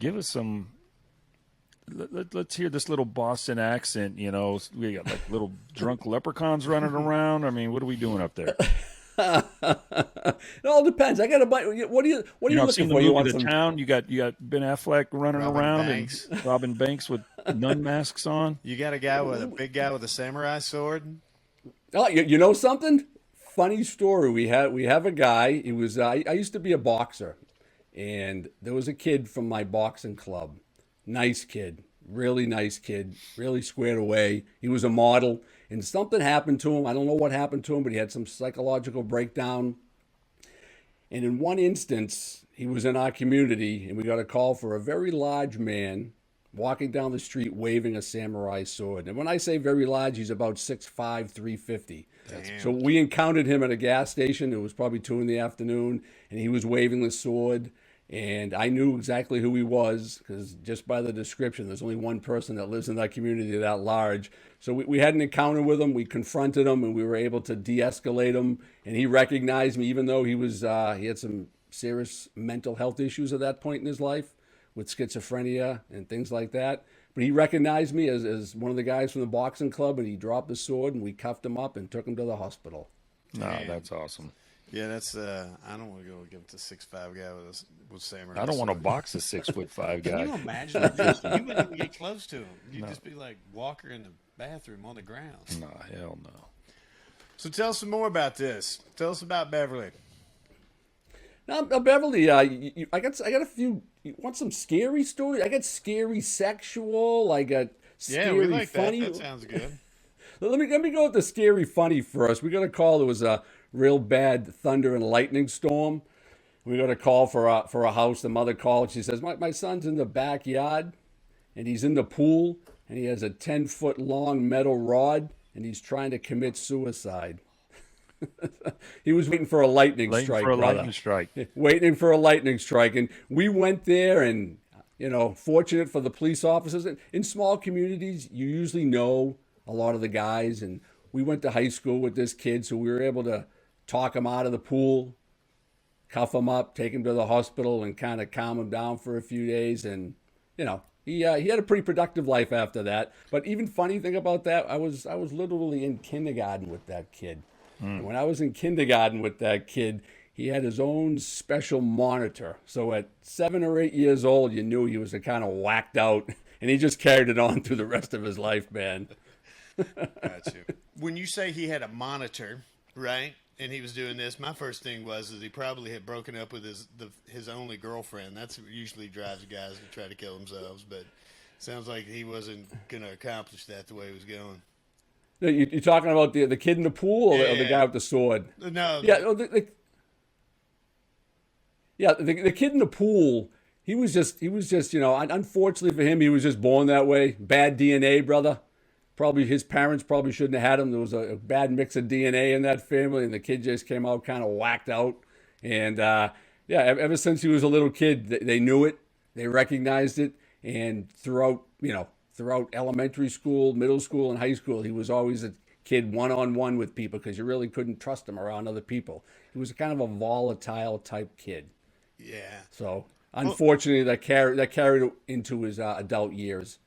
Give us some. Let's hear this little Boston accent. You know, we got like little drunk leprechauns running around. I mean, what are we doing up there? It all depends. I got to buy. What are You you know, I've looking seen the for? You movie want The some? Town. You got Ben Affleck running Robbing around and banks. robbing banks with nun masks on. You got a big guy with a samurai sword. Oh, you know something? Funny story. We have a guy. He was. I used to be a boxer, and there was a kid from my boxing club. Nice kid, really nice kid, really squared away. He was a model, and something happened to him. I don't know what happened to him, but he had some psychological breakdown. And in one instance, he was in our community, and we got a call for a very large man walking down the street waving a samurai sword. And when I say very large, he's about 6'5", 350. Damn. So we encountered him at a gas station. It was probably 2 in the afternoon, and he was waving the sword. And I knew exactly who he was because just by the description, there's only one person that lives in that community that large. So we had an encounter with him. We confronted him, and we were able to de-escalate him. And he recognized me, even though he had some serious mental health issues at that point in his life with schizophrenia and things like that. But he recognized me as one of the guys from the boxing club, and he dropped the sword, and we cuffed him up and took him to the hospital. No, Damn. that's awesum. Yeah, that's. I don't want to go give it to 6'5" guy with samurai. I don't want to sword. box a 6'5" Can guy. you imagine? You wouldn't even get close to him. You'd just be like Walker in the bathroom on the ground. No, hell no. So tell us some more about this. Tell us about Beverly. Now, Beverly, I got a few. You want some scary stories? I got scary sexual. I got scary Yeah, we like funny. that. That sounds good. Let me go with the scary funny first. We got a call. There was a real bad thunder and lightning storm. We got a call for a house. The mother called. She says, my son's in the backyard, and he's in the pool, and he has a 10-foot long metal rod, and he's trying to commit suicide. He was waiting for a lightning strike, brother. Lightning strike. Waiting for a lightning strike. And we went there, and, fortunate for the police officers. In small communities, you usually know a lot of the guys. And we went to high school with this kid, so we were able to talk him out of the pool, cuff him up, take him to the hospital, and kind of calm him down for a few days. And, he had a pretty productive life after that. But even funny thing about that, I was literally in kindergarten with that kid. And when I was in kindergarten with that kid, he had his own special monitor. So at 7 or 8 years old, you knew he was kind of whacked out, and he just carried it on through the rest of his life, man. Got you. When you say he had a monitor, right, and he was doing this, my first thing was he probably had broken up with his only girlfriend. That's what usually drives guys to try to kill themselves. But it sounds like he wasn't going to accomplish that the way he was going. You're talking about the kid in the pool or the guy with the sword? No. Yeah, the kid in the pool. He was just, unfortunately for him, he was just born that way. Bad DNA, brother. Probably his parents probably shouldn't have had him. There was a bad mix of DNA in that family, and the kid just came out kind of whacked out. And ever since he was a little kid, they knew it, they recognized it, and throughout elementary school, middle school, and high school, he was always a kid one-on-one with people because you really couldn't trust him around other people. He was kind of a volatile type kid. Yeah. So unfortunately, that carried into his adult years.